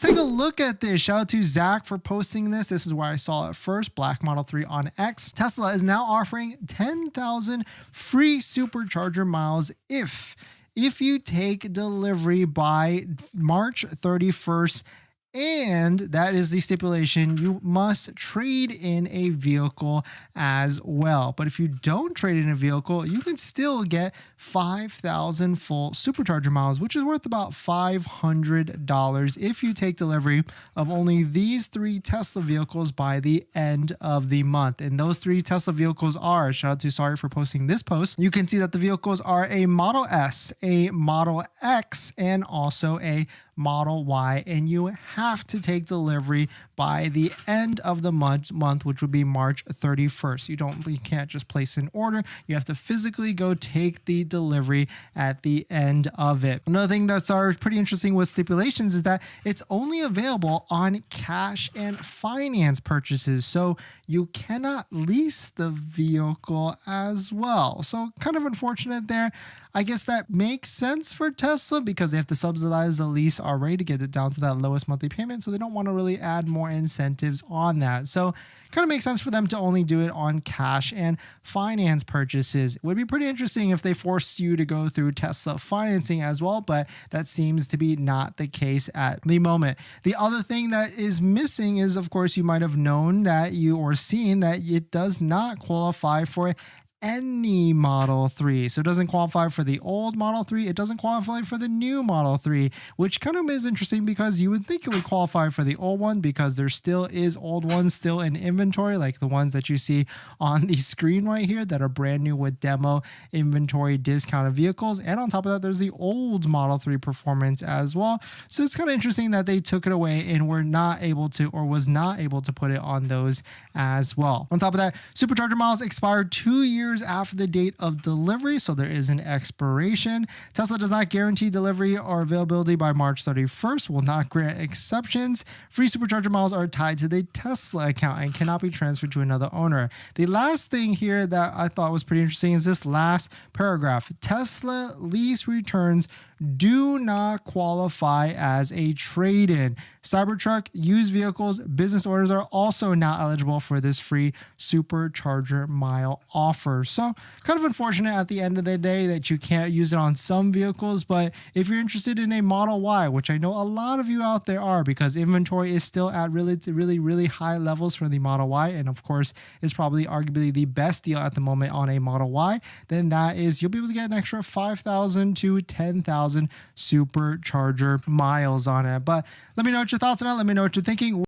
Take a look at this. Shout out to Zach for posting this. This is where I saw it first. Black Model 3 on X. Tesla is now offering 10,000 free supercharger miles if you take delivery by March 31st. And that is the stipulation. You must trade in a vehicle as well. But if you don't trade in a vehicle, you can still get 5,000 full supercharger miles, which is worth about $500 if you take delivery of only these 3 Tesla vehicles by the end of the month. And those 3 Tesla vehicles are, shout out to Sorry for posting this post. You can see that the vehicles are a Model S, a Model X, and also a Model Y, and you have to take delivery by the end of the month, which would be March 31st. You can't just place an order. You have to physically go take the delivery at the end of it. Another thing that's pretty interesting with stipulations is that it's only available on cash and finance purchases. So you cannot lease the vehicle as well. So kind of unfortunate there. I guess that makes sense for Tesla because they have to subsidize the lease already to get it down to that lowest monthly payment. So they don't want to really add more incentives on that. So kind of makes sense for them to only do it on cash and finance purchases. It would be pretty interesting if they forced you to go through Tesla financing as well, but that seems to be not the case at the moment. The other thing that is missing is, of course, you might have known that or seen that it does not qualify for any Model 3. So it doesn't qualify for the old Model 3. It doesn't qualify for the new Model 3, which kind of is interesting because you would think it would qualify for the old one because there still is old ones still in inventory, like the ones that you see on the screen right here that are brand new with demo inventory discounted vehicles. And on top of that, there's the old Model 3 Performance as well. So it's kind of interesting that they took it away and was not able to put it on those as well. On top of that, supercharger miles expire 2 years after the date of delivery, so there is an expiration. Tesla does not guarantee delivery or availability by March 31st, will not grant exceptions. Free supercharger miles are tied to the Tesla account and cannot be transferred to another owner. The last thing here that I thought was pretty interesting is this last paragraph. Tesla lease returns do not qualify as a trade-in. Cybertruck, used vehicles, business orders are also not eligible for this free supercharger mile offer. So kind of unfortunate at the end of the day that you can't use it on some vehicles, but if you're interested in a Model Y, which I know a lot of you out there are because inventory is still at really high levels for the Model Y, and of course is probably arguably the best deal at the moment on a Model Y, then that is you'll be able to get an extra 5,000 to 10,000 supercharger miles on it. But let me know what your thoughts on it. Let me know what you're thinking.